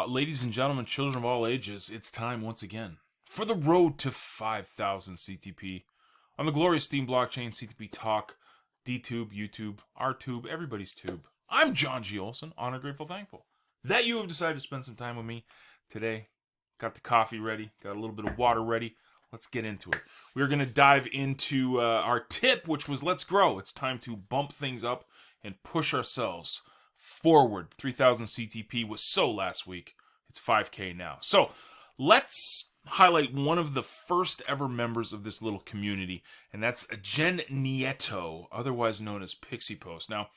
Ladies and gentlemen, children of all ages, it's time once again for the road to 5,000 CTP on the glorious Steem blockchain, CTP Talk, DTube, YouTube, RTube, everybody's tube. I'm John G. Olson, honored, grateful, thankful that you have decided to spend some time with me today. Got the coffee ready, got a little bit of water ready. Let's get into it. We're going to dive into our tip, which was let's grow. It's time to bump things up and push ourselves forward. 3,000 CTP was so last week. It's 5K now. So let's highlight one of the first ever members of this little community, and that's Jen Nieto, otherwise known as PixiePost. Now,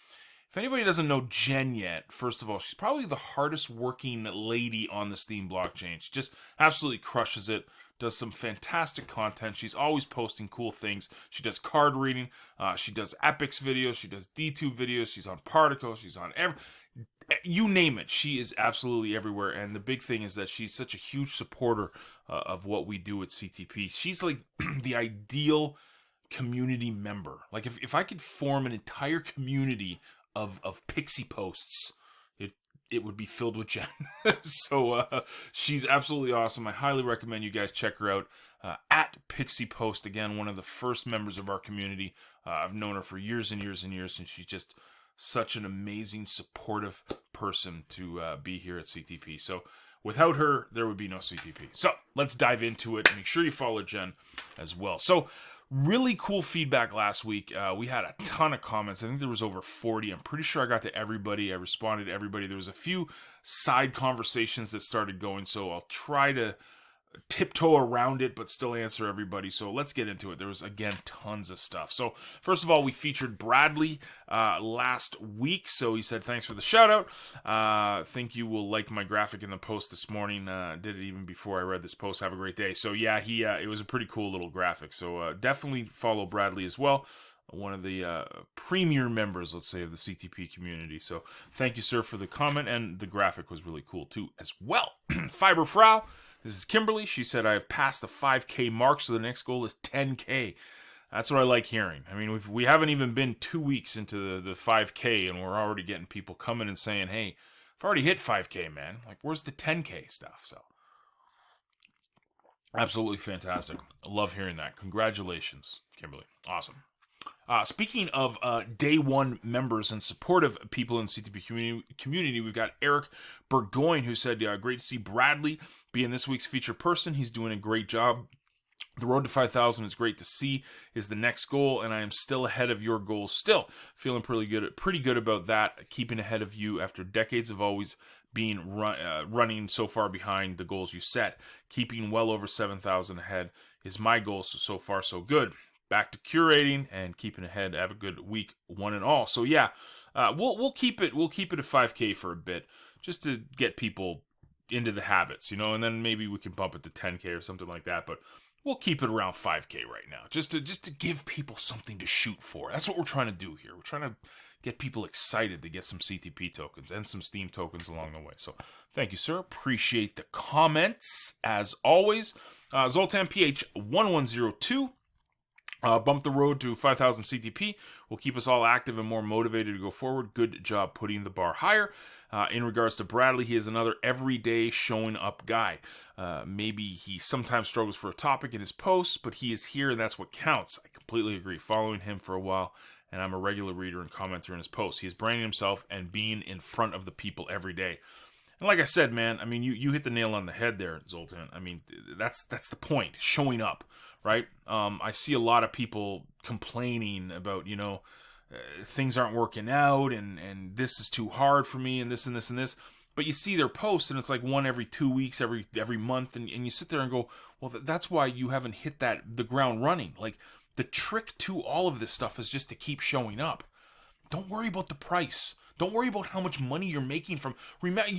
if anybody doesn't know Jen yet, first of all, she's probably the hardest working lady on the Steem blockchain. She just absolutely crushes it. Does some fantastic content. She's always posting cool things. She does card reading. She does epics videos. She does DTube videos. She's on Particle. She's on you name it. She is absolutely everywhere. And the big thing is that she's such a huge supporter of what we do at CTP. She's like the ideal community member. Like if I could form an entire community of Pixie posts, it would be filled with Jen. So she's absolutely awesome. I highly recommend you guys check her out at PixiePost. Again, one of the first members of our community. I've known her for years and years and years, and she's just such an amazing, supportive person to be here at CTP. So without her, there would be no CTP. So let's dive into it. Make sure you follow Jen as well. So really cool feedback last week. We had a ton of comments. I think there was over 40. I'm pretty sure I got to everybody. I responded to everybody. There was a few side conversations that started going, so I'll try to tiptoe around it, but still answer everybody. So let's get into it. There was, again, tons of stuff. So first of all, we featured Bradley last week. So he said, thanks for the shout out. Think you will like my graphic in the post this morning. Did it even before I read this post. Have a great day. So yeah, it was a pretty cool little graphic. So definitely follow Bradley as well. One of the premier members, let's say, of the CTP community. So thank you, sir, for the comment. And the graphic was really cool too as well. Fiber Frau. This is Kimberly. She said, I have passed the 5K mark, so the next goal is 10K. That's what I like hearing. I mean, we haven't even been 2 weeks into the 5K, and we're already getting people coming and saying, hey, I've already hit 5K, man. Like, where's the 10K stuff? So, absolutely fantastic. I love hearing that. Congratulations, Kimberly. Awesome. Speaking of day one members and supportive people in CTP community, we've got Eric Burgoyne, who said, great to see Bradley being this week's featured person. He's doing a great job. The road to 5,000 is great to see, is the next goal, and I am still ahead of your goals still. Feeling pretty good about that, keeping ahead of you after decades of always being running so far behind the goals you set. Keeping well over 7,000 ahead is my goal, so far so good. Back to curating and keeping ahead. Have a good week, one and all. So yeah, we'll keep it. We'll keep it at 5K for a bit, just to get people into the habits, and then maybe we can bump it to 10K or something like that. But we'll keep it around 5K right now, just to give people something to shoot for. That's what we're trying to do here. We're trying to get people excited to get some CTP tokens and some Steem tokens along the way. So thank you, sir. Appreciate the comments as always. Zoltan PH 1102. Bump the road to 5,000 CTP will keep us all active and more motivated to go forward. Good job putting the bar higher. In regards to Bradley, he is another everyday showing up guy. Maybe he sometimes struggles for a topic in his posts, but he is here and that's what counts. I completely agree. Following him for a while, and I'm a regular reader and commenter in his posts. He is branding himself and being in front of the people every day. And like I said, man, I mean, you hit the nail on the head there, Zoltan. I mean, that's the point, showing up, right? I see a lot of people complaining about, things aren't working out and this is too hard for me and this and this and this. But you see their posts and it's like one every 2 weeks, every month. And you sit there and go, well, that's why you haven't hit the ground running. Like the trick to all of this stuff is just to keep showing up. Don't worry about the price. Don't worry about how much money you're making from. Remember,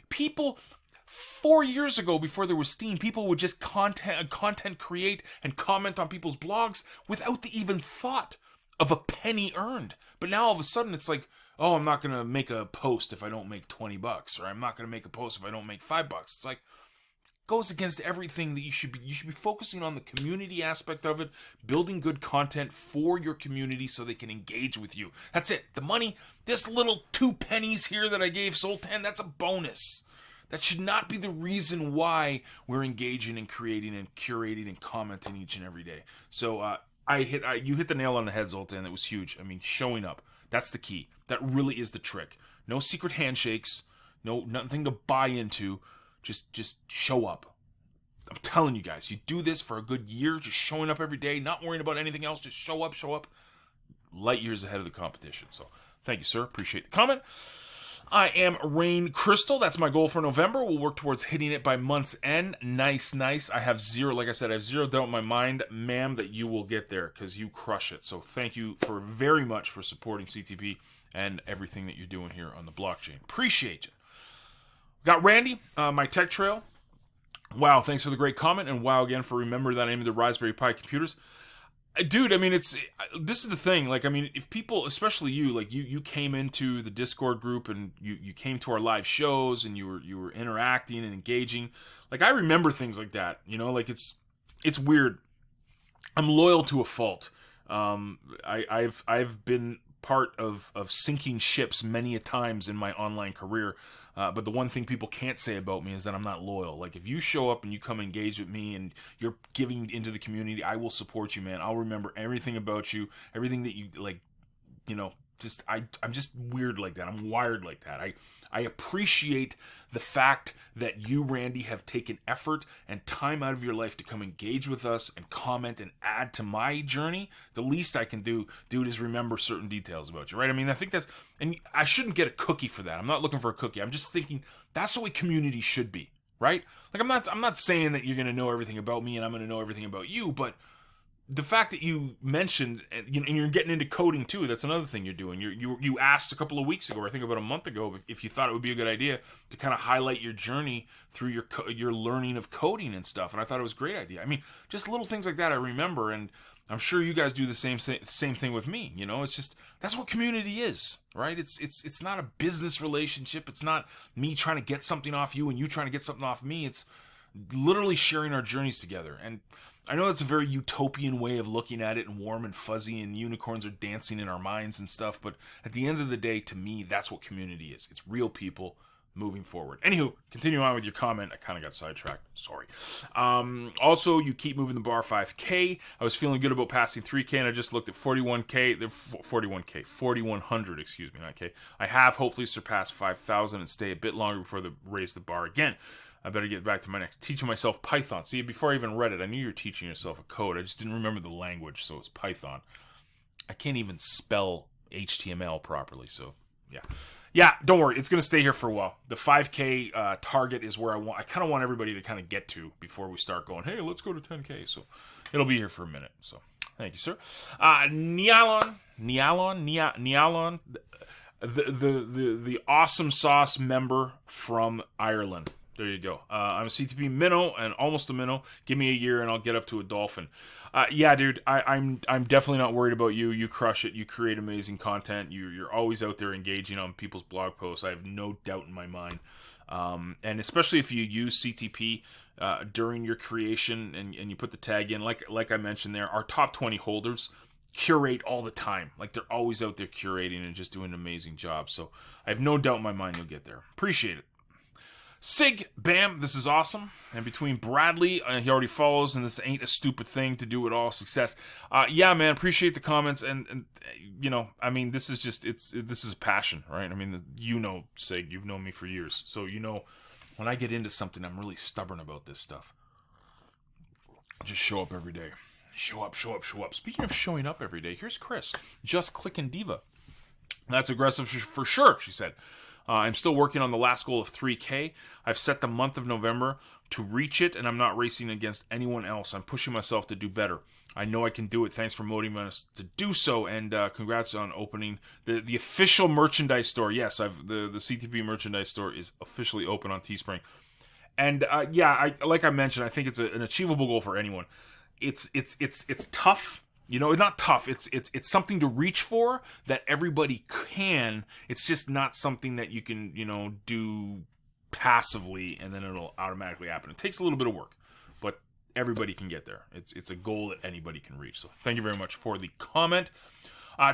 people 4 years ago, before there was Steem, people would just content create and comment on people's blogs without the even thought of a penny earned. But now all of a sudden it's like, oh, I'm not gonna make a post if I don't make $20, or I'm not gonna make a post if I don't make $5. It's like, goes against everything that you should be focusing on the community aspect of it, building good content for your community so they can engage with you. That's it. The money, this little 2 pennies here that I gave Sultan, that's a bonus. That should not be the reason why we're engaging and creating and curating and commenting each and every day. So you hit the nail on the head, Zoltan. That was huge. I mean, showing up. That's the key. That really is the trick. No secret handshakes. No, nothing to buy into. Just show up. I'm telling you guys, you do this for a good year, just showing up every day, not worrying about anything else, just show up. Light years ahead of the competition. So thank you, sir. Appreciate the comment. I am Rain Crystal. That's my goal for November. We'll work towards hitting it by month's end. Nice. I have zero, like I said, I have zero doubt in my mind, ma'am, that you will get there because you crush it. So thank you very much for supporting CTP and everything that you're doing here on the blockchain. Appreciate you. Got Randy, my tech trail. Wow, thanks for the great comment, and wow again for remembering that name of the Raspberry Pi computers. Dude, I mean, this is the thing. Like, I mean, if people, especially you, like you came into the Discord group and you came to our live shows and you were interacting and engaging. Like, I remember things like that. You know, like it's weird. I'm loyal to a fault. I've been part of sinking ships many a times in my online career. But the one thing people can't say about me is that I'm not loyal. Like, if you show up and you come engage with me and you're giving into the community, I will support you, man. I'll remember everything about you, everything that you, like, you know, just, I'm just weird like that. I'm wired like that. I appreciate the fact that you, Randy, have taken effort and time out of your life to come engage with us and comment and add to my journey. The least I can do, dude, is remember certain details about you, right? I mean, I think that's, and I shouldn't get a cookie for that. I'm not looking for a cookie. I'm just thinking that's the way community should be, right? Like, I'm not saying that you're going to know everything about me and I'm going to know everything about you, but the fact that you mentioned, and you're getting into coding too, that's another thing you're doing. You asked a couple of weeks ago, or I think about a month ago, if you thought it would be a good idea to kind of highlight your journey through your learning of coding and stuff, and I thought it was a great idea. I mean, just little things like that I remember, and I'm sure you guys do the same thing with me. You know, it's just, that's what community is, right? It's not a business relationship. It's not me trying to get something off you and you trying to get something off me. It's literally sharing our journeys together. And I know that's a very utopian way of looking at it, and warm and fuzzy, and unicorns are dancing in our minds and stuff, but at the end of the day, to me, that's what community is. It's real people moving forward. Anywho, continue on with your comment. I kind of got sidetracked. Sorry. Also, you keep moving the bar 5K. I was feeling good about passing 3K, and I just looked at 4,100, excuse me, not K. I have hopefully surpassed 5,000 and stay a bit longer before they raise the bar again. I better get back to my next. Teaching myself Python. See, before I even read it, I knew you were teaching yourself a code. I just didn't remember the language, so it's Python. I can't even spell HTML properly, so yeah. Yeah, don't worry. It's going to stay here for a while. The 5K target is where I kind of want everybody to kind of get to before we start going, hey, let's go to 10K. So it'll be here for a minute. So thank you, sir. Nyalon, the awesome sauce member from Ireland. There you go. I'm a CTP minnow and almost a minnow. Give me a year and I'll get up to a dolphin. Yeah, dude, I'm definitely not worried about you. You crush it. You create amazing content. You're always out there engaging on people's blog posts. I have no doubt in my mind. And especially if you use CTP during your creation and you put the tag in, like I mentioned there, our top 20 holders curate all the time. Like, they're always out there curating and just doing an amazing job. So I have no doubt in my mind you'll get there. Appreciate it. Sig, bam, this is awesome. And between Bradley, he already follows, and this ain't a stupid thing to do it all. Success. Yeah, man, appreciate the comments. And you know, I mean, this is just, this is a passion, right? I mean, you know, Sig, you've known me for years. So, you know, when I get into something, I'm really stubborn about this stuff. I just show up every day. Show up. Speaking of showing up every day, here's Chris. Just clicking diva. That's aggressive for sure, she said. I'm still working on the last goal of 3K. I've set the month of November to reach it, and I'm not racing against anyone else. I'm pushing myself to do better. I know I can do it. Thanks for motivating us to do so, and congrats on opening the official merchandise store. Yes, the CTP merchandise store is officially open on Teespring. And yeah, like I mentioned, I think it's an achievable goal for anyone. It's tough. You know, it's not tough. It's something to reach for that everybody can. It's just not something that you can, you know, do passively and then it'll automatically happen. It takes a little bit of work, but everybody can get there. It's a goal that anybody can reach. So thank you very much for the comment.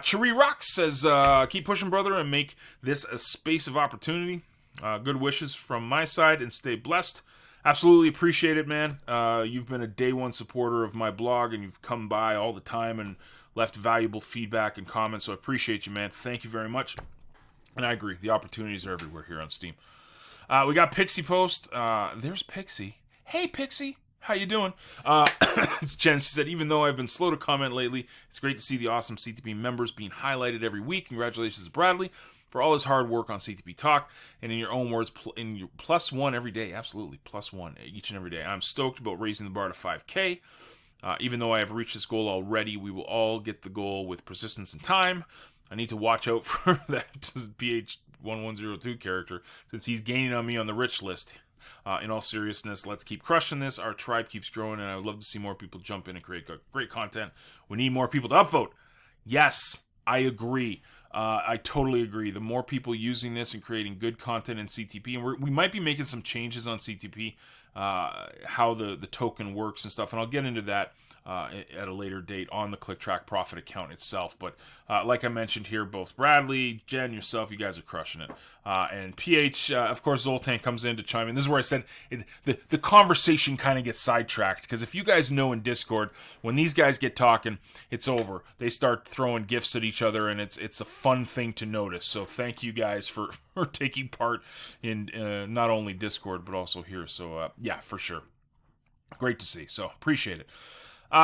Cherie Rocks says, keep pushing, brother, and make this a space of opportunity. Good wishes from my side, and stay blessed. Absolutely appreciate it, man. You've been a day one supporter of my blog, and you've come by all the time and left valuable feedback and comments, so I appreciate you, man. Thank you very much. And I agree, the opportunities are everywhere here on Steam. We got PixiePost. There's Pixie. Hey, Pixie. How you doing? It's Jen. She said, even though I've been slow to comment lately, it's great to see the awesome CTP members being highlighted every week. Congratulations to Bradley for all his hard work on CTP Talk. And in your own words, in your +1 every day. Absolutely, +1 each and every day. I'm stoked about raising the bar to 5K. Even though I have reached this goal already, we will all get the goal with persistence and time. I need to watch out for that PH1102 character, since he's gaining on me on the rich list. In all seriousness, let's keep crushing this. Our tribe keeps growing, and I would love to see more people jump in and create great content. We need more people to upvote. Yes, I agree. I totally agree. The more people using this and creating good content in CTP, and we might be making some changes on CTP, how the token works and stuff, and I'll get into that at a later date on the ClickTrack Profit account itself. But like I mentioned here, both Bradley, Jen, yourself, you guys are crushing it. And PH, of course, Zoltan comes in to chime in. This is where I said the conversation kind of gets sidetracked, because if you guys know in Discord, when these guys get talking, it's over. They start throwing gifts at each other, and it's a fun thing to notice. So thank you guys for taking part in not only Discord, but also here. So yeah, for sure. Great to see. So appreciate it.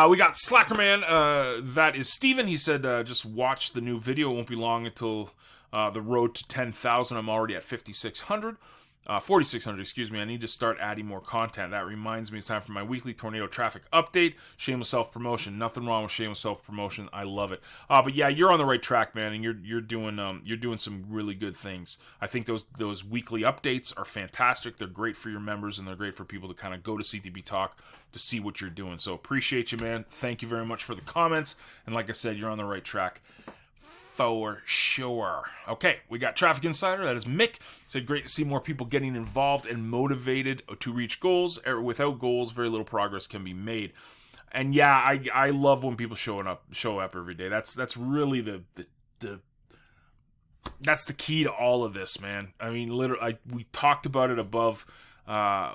We got Slackerman. That is Steven. He said, just watch the new video. It won't be long until the road to 10,000. I'm already at 5,600. 4,600, excuse me. I need to start adding more content. That reminds me, it's time for my weekly tornado traffic update. Shameless self-promotion. Nothing wrong with shameless self-promotion. I love it. But yeah, you're on the right track, man, and you're doing some really good things. I think those weekly updates are fantastic. They're great for your members, and they're great for people to kind of go to CTP Talk to see what you're doing. So appreciate you, man. Thank you very much for the comments. And like I said, you're on the right track. For sure. Okay, we got Traffic Insider. That is Mick. Said, great to see more people getting involved and motivated to reach goals. Without goals, very little progress can be made. And yeah, I love when people show up every day. That's really that's the key to all of this, man. I mean, literally, we talked about it above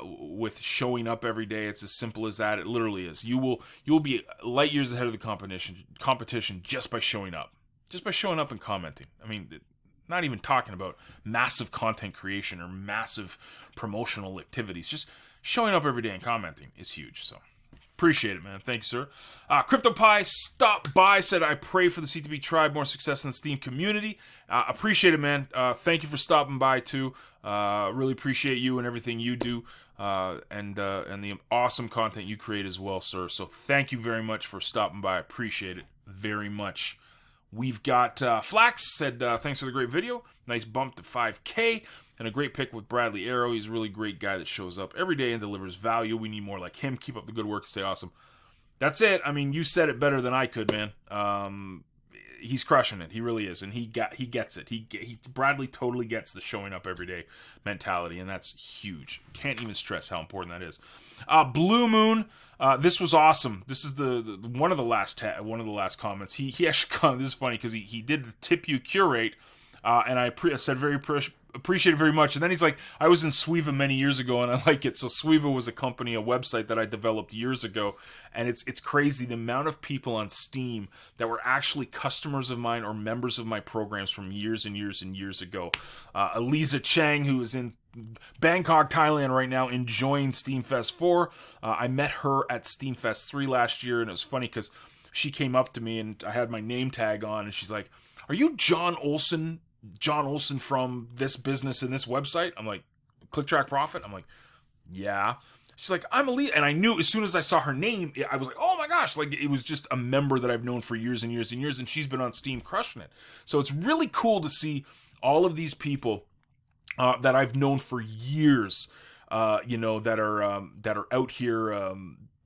with showing up every day. It's as simple as that. It literally is. You'll be light years ahead of the competition just by showing up. Just by showing up and commenting. I mean, not even talking about massive content creation or massive promotional activities. Just showing up every day and commenting is huge. So, appreciate it, man. Thank you, sir. CryptoPie stopped by, said, I pray for the CTP tribe, more success in the Steam community. Appreciate it, man. Thank you for stopping by, too. Really appreciate you and everything you do. And the awesome content you create as well, sir. So, thank you very much for stopping by. Appreciate it very much. We've got Flax said, thanks for the great video. Nice bump to 5K. And a great pick with Bradley Arrow. He's a really great guy that shows up every day and delivers value. We need more like him. Keep up the good work. Stay awesome. That's it. I mean, you said it better than I could, man. He's crushing it. He really is. And he gets it. Bradley totally gets the showing up every day mentality. And that's huge. Can't even stress how important that is. Blue Moon. This was awesome. This is the one of the last comments. He actually, this is funny because he did the tip you curate, and I said appreciate it very much. And then he's like, I was in Sweeva many years ago, and I like it. So Sweeva was a website that I developed years ago, and it's crazy the amount of people on Steam that were actually customers of mine or members of my programs from years and years and years ago. Eliza Chang, who is in Bangkok, Thailand right now, enjoying Steamfest 4. I met her at Steamfest 3 last year, and it was funny because she came up to me and I had my name tag on, and she's like, are you John Olson from this business and this website? I'm like, ClickTrack Profit? I'm like, yeah. She's like, I'm Elite. And I knew as soon as I saw her name, I was like, oh my gosh, like it was just a member that I've known for years and years and years, and she's been on Steam crushing it. So it's really cool to see all of these people that I've known for years, that are out here.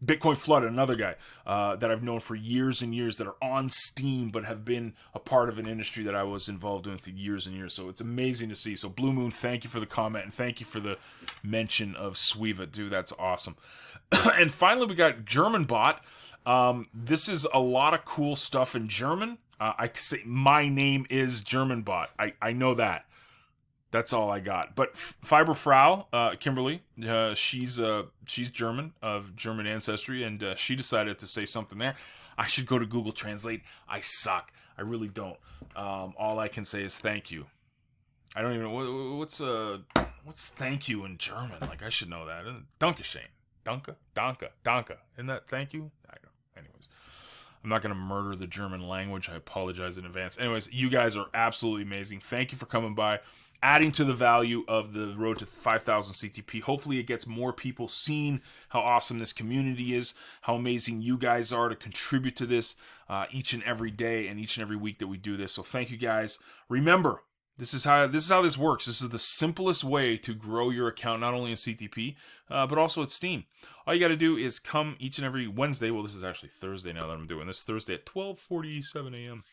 Bitcoin Flood, another guy that I've known for years and years that are on Steam but have been a part of an industry that I was involved in for years and years. So it's amazing to see. So Blue Moon, thank you for the comment and thank you for the mention of Sweeva, dude. That's awesome. And finally, we got German Bot. This is a lot of cool stuff in German. I say my name is German Bot. I know that. That's all I got. But Fiberfrau, Kimberly, she's German, of German ancestry, and she decided to say something there. I should go to Google Translate. I suck. I really don't. All I can say is thank you. I don't even know what's thank you in German. Like, I should know that. Dankeschön. Danke. Isn't that thank you? I don't know. Anyways, I'm not going to murder the German language. I apologize in advance. Anyways, you guys are absolutely amazing. Thank you for coming by, adding to the value of the road to 5,000 CTP. Hopefully it gets more people seeing how awesome this community is, how amazing you guys are to contribute to this each and every day and each and every week that we do this. So thank you guys. Remember, this is how this works. This is the simplest way to grow your account, not only in CTP, but also at Steam. All you got to do is come each and every Wednesday. Well, this is actually Thursday now that I'm doing this. Thursday at 12:47 a.m.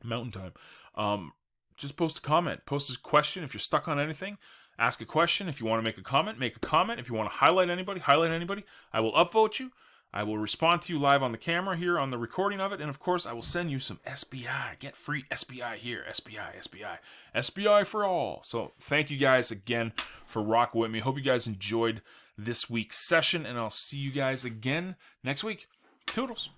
Mountain Time. Just post a comment. Post a question. If you're stuck on anything, ask a question. If you want to make a comment, make a comment. If you want to highlight anybody, highlight anybody. I will upvote you. I will respond to you live on the camera here on the recording of it. And of course, I will send you some SBI. Get free SBI here. SBI for all. So thank you guys again for rocking with me. Hope you guys enjoyed this week's session. And I'll see you guys again next week. Toodles.